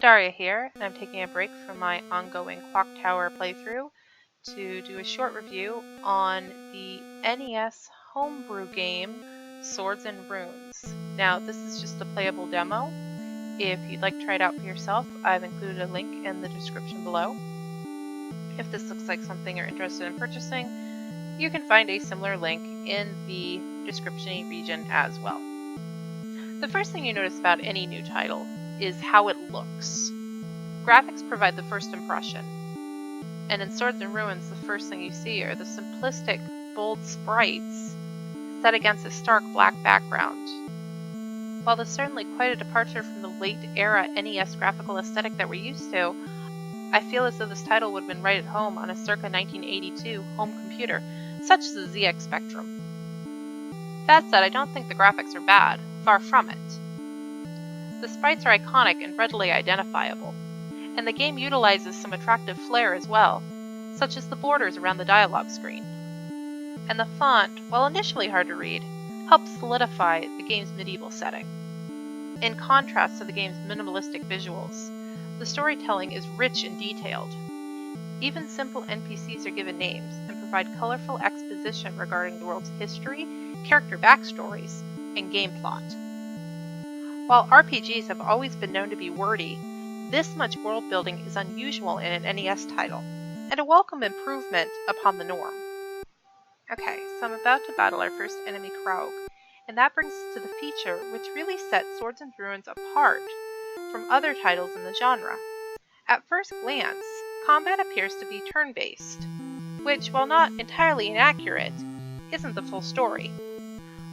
Daria here, and I'm taking a break from my ongoing Clock Tower playthrough to do a short review on the NES homebrew game Swords and Runes. Now, this is just a playable demo. If you'd like to try it out for yourself, I've included a link in the description below. If this looks like something you're interested in purchasing, you can find a similar link in the description region as well. The first thing you notice about any new title is how it looks. Graphics provide the first impression, and in Swords and Ruins, the first thing you see are the simplistic, bold sprites set against a stark black background. While this is certainly quite a departure from the late-era NES graphical aesthetic that we're used to, I feel as though this title would have been right at home on a circa 1982 home computer, such as the ZX Spectrum. That said, I don't think the graphics are bad, far from it. The sprites are iconic and readily identifiable, and the game utilizes some attractive flair as well, such as the borders around the dialogue screen. And the font, while initially hard to read, helps solidify the game's medieval setting. In contrast to the game's minimalistic visuals, the storytelling is rich and detailed. Even simple NPCs are given names and provide colorful exposition regarding the world's history, character backstories, and game plot. While RPGs have always been known to be wordy, this much world building is unusual in an NES title, and a welcome improvement upon the norm. Okay, so I'm about to battle our first enemy, Kraug, and that brings us to the feature which really sets Swords and Ruins apart from other titles in the genre. At first glance, combat appears to be turn-based, which, while not entirely inaccurate, isn't the full story.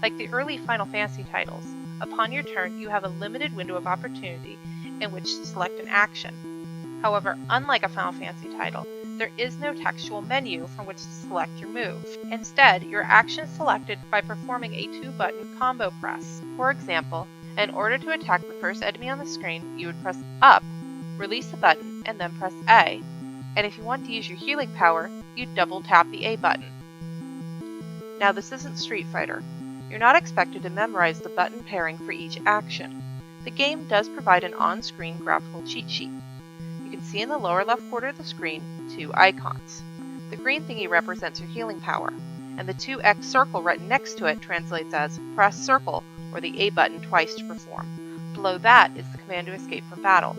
Like the early Final Fantasy titles, upon your turn you have a limited window of opportunity in which to select an action. However, unlike a Final Fantasy title, there is no textual menu from which to select your move. Instead, your action is selected by performing a 2-button combo press. For example, in order to attack the first enemy on the screen, you would press up, release the button, and then press A. And if you want to use your healing power, you'd double tap the A button. Now, this isn't Street Fighter. You're not expected to memorize the button pairing for each action. The game does provide an on-screen graphical cheat sheet. You can see in the lower left corner of the screen 2 icons. The green thingy represents your healing power, and the 2X circle right next to it translates as press circle or the A button twice to perform. Below that is the command to escape from battle,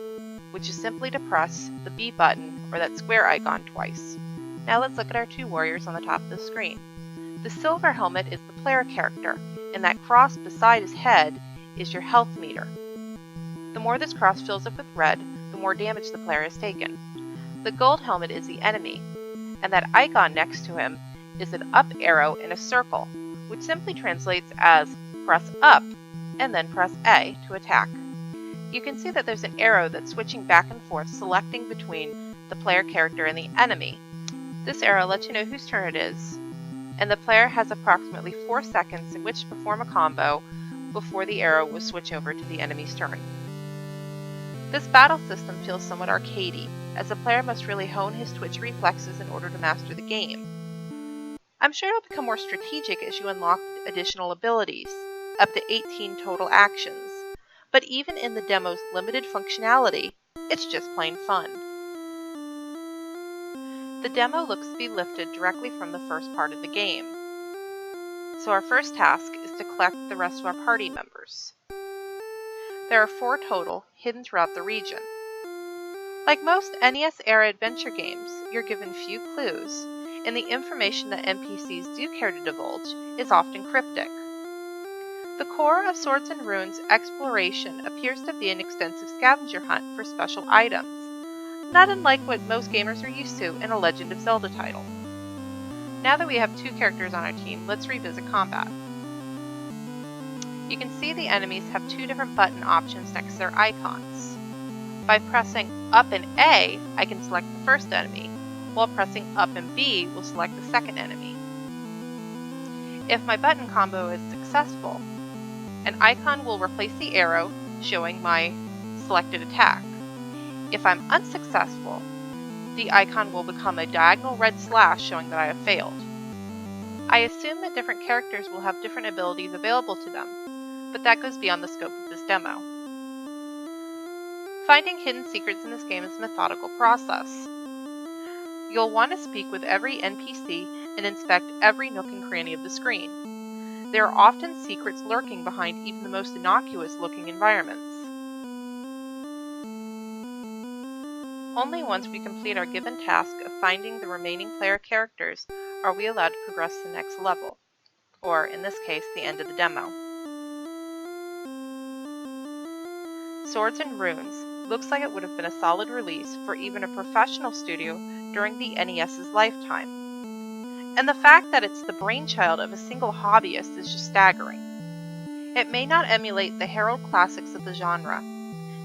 which is simply to press the B button or that square icon twice. Now let's look at our 2 warriors on the top of the screen. The silver helmet is the player character, and that cross beside his head is your health meter. The more this cross fills up with red, the more damage the player has taken. The gold helmet is the enemy, and that icon next to him is an up arrow in a circle, which simply translates as press up and then press A to attack. You can see that there's an arrow that's switching back and forth, selecting between the player character and the enemy. This arrow lets you know whose turn it is, and the player has approximately 4 seconds in which to perform a combo before the arrow will switch over to the enemy's turn. This battle system feels somewhat arcadey, as the player must really hone his twitch reflexes in order to master the game. I'm sure it'll become more strategic as you unlock additional abilities, up to 18 total actions, but even in the demo's limited functionality, it's just plain fun. The demo looks to be lifted directly from the first part of the game, so our first task is to collect the rest of our party members. There are 4 total, hidden throughout the region. Like most NES-era adventure games, you're given few clues, and the information that NPCs do care to divulge is often cryptic. The core of Swords and Runes exploration appears to be an extensive scavenger hunt for special items, not unlike what most gamers are used to in a Legend of Zelda title. Now that we have 2 characters on our team, let's revisit combat. You can see the enemies have 2 different button options next to their icons. By pressing up and A, I can select the first enemy, while pressing up and B will select the second enemy. If my button combo is successful, an icon will replace the arrow, showing my selected attack. If I'm unsuccessful, the icon will become a diagonal red slash showing that I have failed. I assume that different characters will have different abilities available to them, but that goes beyond the scope of this demo. Finding hidden secrets in this game is a methodical process. You'll want to speak with every NPC and inspect every nook and cranny of the screen. There are often secrets lurking behind even the most innocuous looking environments. Only once we complete our given task of finding the remaining player characters are we allowed to progress to the next level, or in this case, the end of the demo. Swords and Runes looks like it would have been a solid release for even a professional studio during the NES's lifetime. And the fact that it's the brainchild of a single hobbyist is just staggering. It may not emulate the herald classics of the genre.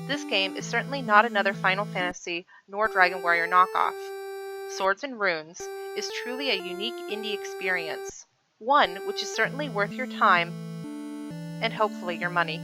This game is certainly not another Final Fantasy nor Dragon Warrior knockoff. Swords and Runes is truly a unique indie experience, one which is certainly worth your time and hopefully your money.